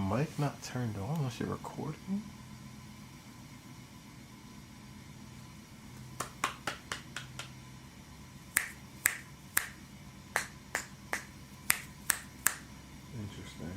mic not turned on unless you're recording? Interesting.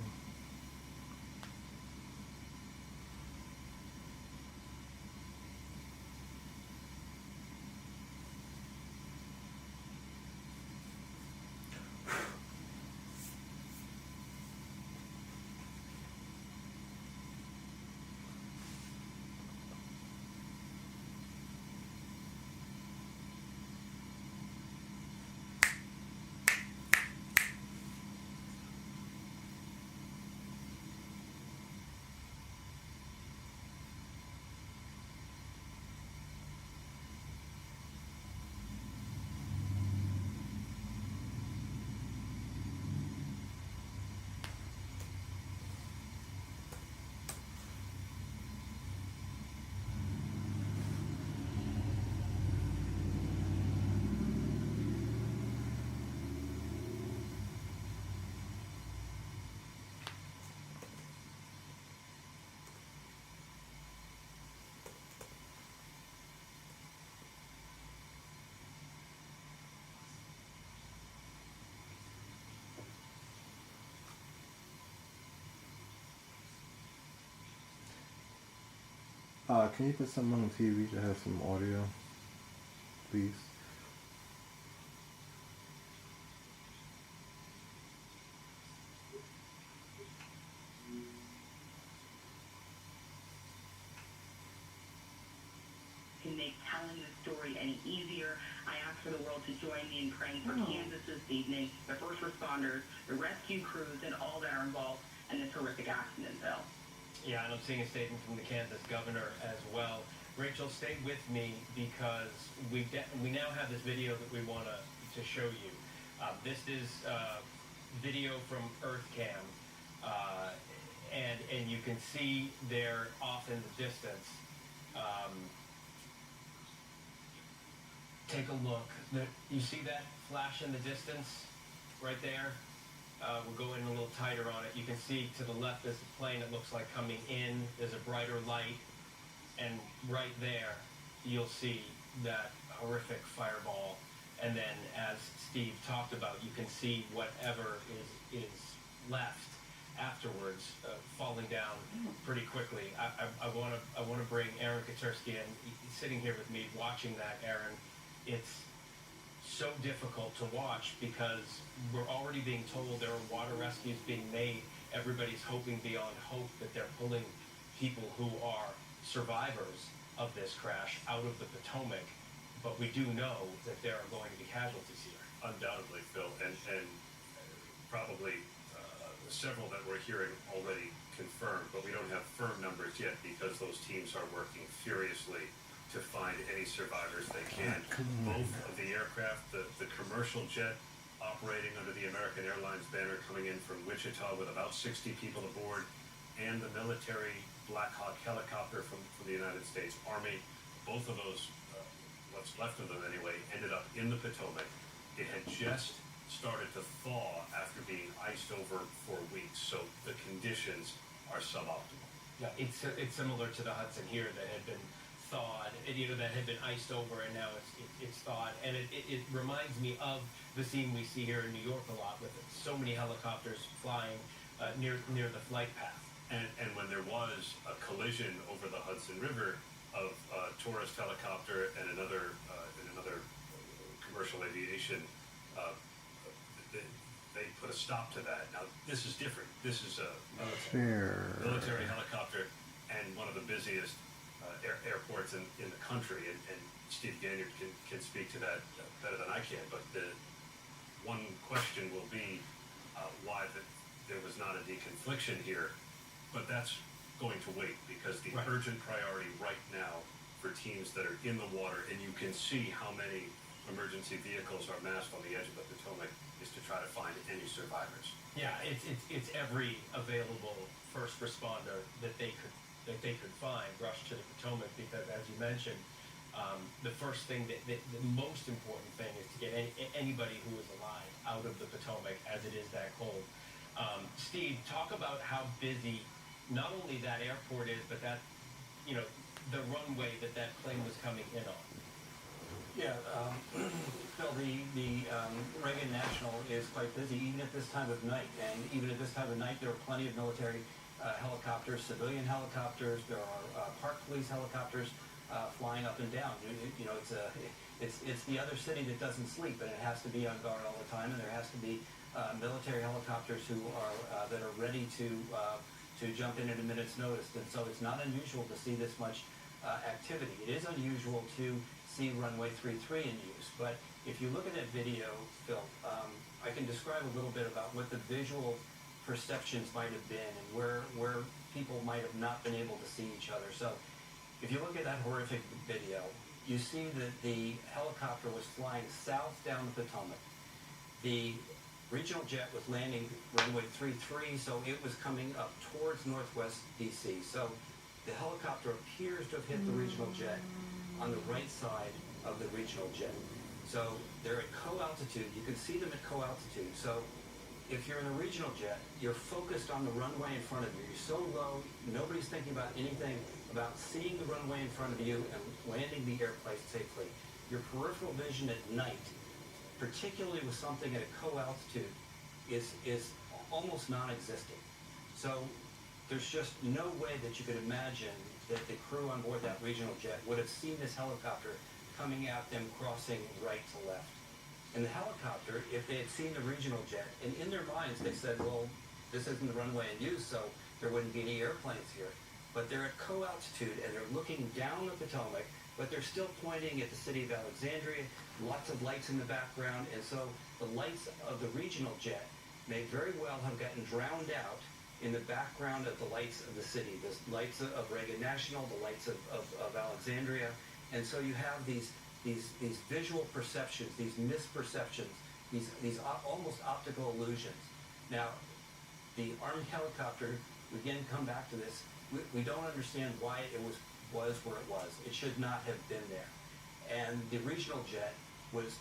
Can you put something on the TV that has some audio, please? To make telling the story any easier, I ask for the world to join me in praying for Kansas this evening, the first responders, the rescue crews, and all that are involved in this horrific accident, Bill. Yeah, and I'm seeing a statement from the Kansas governor as well. Rachel, stay with me because we now have this video that we want to show you. This is video from EarthCam, and you can see there off in the distance. Take a look. You see that flash in the distance right there? We'll go in a little tighter on it. You can see to the left there's a plane that looks like coming in. There's a brighter light. And right there, you'll see that horrific fireball. And then, as Steve talked about, you can see whatever is left afterwards falling down pretty quickly. I want to bring Aaron Katersky in. He's sitting here with me watching that, Aaron. It's so difficult to watch because we're already being told there are water rescues being made. Everybody's hoping beyond hope that they're pulling people who are survivors of this crash out of the Potomac. But we do know that there are going to be casualties here. Undoubtedly, Phil, and probably several that we're hearing already confirmed, but we don't have firm numbers yet because those teams are working furiously to find any survivors they can. Both of the aircraft, the commercial jet operating under the American Airlines banner coming in from Wichita with about 60 people aboard, and the military Black Hawk helicopter from the United States Army, both of those, what's left of them anyway, ended up in the Potomac. It had just started to thaw after being iced over for weeks, so the conditions are suboptimal. Yeah, it's similar to the Hudson here that had been thawed, and that had been iced over, and now it's thawed, and it reminds me of the scene we see here in New York a lot with so many helicopters flying near the flight path. And when there was a collision over the Hudson River of a tourist helicopter and another commercial aviation, they put a stop to that. Now this is different. This is a military helicopter and one of the busiest airports in the country, and Steve Ganyard can speak to that better than I can, but the one question will be why there was not a deconfliction here, but that's going to wait because the urgent priority right now for teams that are in the water, and you can see how many emergency vehicles are massed on the edge of the Potomac, is to try to find any survivors. Yeah, it's every available first responder that they could find rush to the Potomac because, as you mentioned, the first thing the most important thing is to get anybody who is alive out of the Potomac as it is that cold. Steve, talk about how busy not only that airport is, but that, you know, the runway that that plane was coming in on. Yeah, Phil, the Reagan National is quite busy even at this time of night. And even at this time of night, there are plenty of military helicopters, civilian helicopters. There are park police helicopters flying up and down. You know, it's the other city that doesn't sleep, and it has to be on guard all the time. And there has to be military helicopters who are that are ready to jump in at a minute's notice. And so it's not unusual to see this much activity. It is unusual to see runway 33 in use, but if you look at that video, Phil, I can describe a little bit about what the visual perceptions might have been and where people might have not been able to see each other. So if you look at that horrific video, you see that the helicopter was flying south down the Potomac. The regional jet was landing runway 33, so it was coming up towards northwest DC. So the helicopter appears to have hit the regional jet on the right side of the regional jet. So they're at co-altitude. You can see them at co-altitude. So if you're in a regional jet, you're focused on the runway in front of you. You're so low, nobody's thinking about anything about seeing the runway in front of you and landing the airplane safely. Your peripheral vision at night, particularly with something at a co-altitude, is almost non-existent. So there's just no way that you could imagine that the crew on board that regional jet would have seen this helicopter coming at them crossing right to left. And the helicopter, if they had seen the regional jet, and in their minds they said, well, this isn't the runway in use, so there wouldn't be any airplanes here. But they're at co-altitude and they're looking down the Potomac, but they're still pointing at the city of Alexandria, lots of lights in the background, and so the lights of the regional jet may very well have gotten drowned out in the background of the lights of the city, the lights of Reagan National, the lights of Alexandria. And so you have these visual perceptions, these misperceptions, these almost optical illusions. Now, the Army helicopter, we again come back to this, we don't understand why it was where it was. It should not have been there. And the regional jet was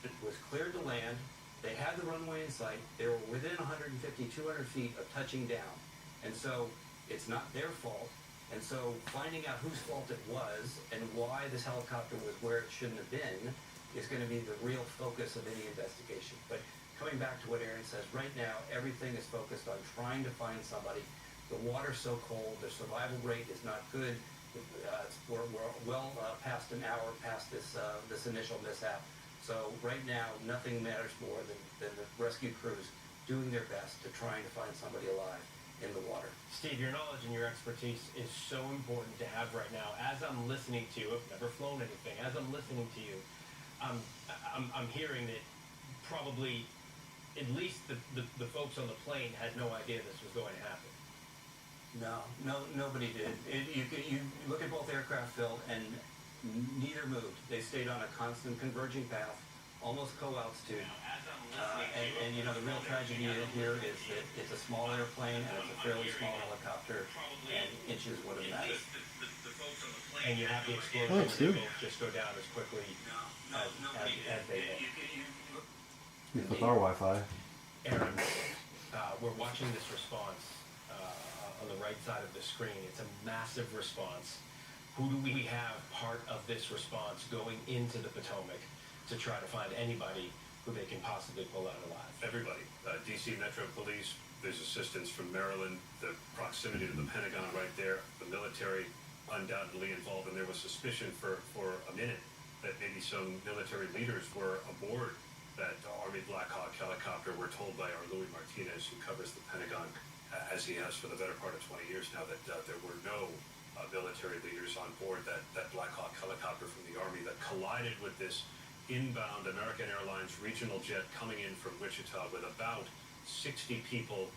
cleared to land. They had the runway in sight. They were within 150, 200 feet of touching down. And so it's not their fault. And so finding out whose fault it was and why this helicopter was where it shouldn't have been is going to be the real focus of any investigation. But coming back to what Aaron says, right now everything is focused on trying to find somebody. The water's so cold, the survival rate is not good. We're well past an hour past this initial mishap. So right now nothing matters more than the rescue crews doing their best to trying to find somebody alive in the water. Steve, your knowledge and your expertise is so important to have right now. As I'm listening to you, I've never flown anything. As I'm listening to you, I'm hearing that probably at least the folks on the plane had no idea this was going to happen. No, nobody did. You look at both aircraft, Phil, and neither moved. They stayed on a constant converging path, almost co-altitude. And you know, the real tragedy here is that it's a small airplane and it's a fairly small helicopter, and inches would have mattered. And you have the explosions that both just go down as quickly as they will. With our Wi-Fi. Aaron, we're watching this response on the right side of the screen. It's a massive response. Who do we have part of this response going into the Potomac to try to find anybody who they can possibly pull out alive? Everybody. DC Metro Police, there's assistance from Maryland, the proximity to the Pentagon right there, the military undoubtedly involved, and there was suspicion for a minute that maybe some military leaders were aboard that Army Black Hawk helicopter. We're told by our Louis Martinez, who covers the Pentagon, as he has for the better part of 20 years now, that there were no military leaders on board that Black Hawk helicopter from the Army that collided with this inbound American Airlines regional jet coming in from Wichita with about 60 people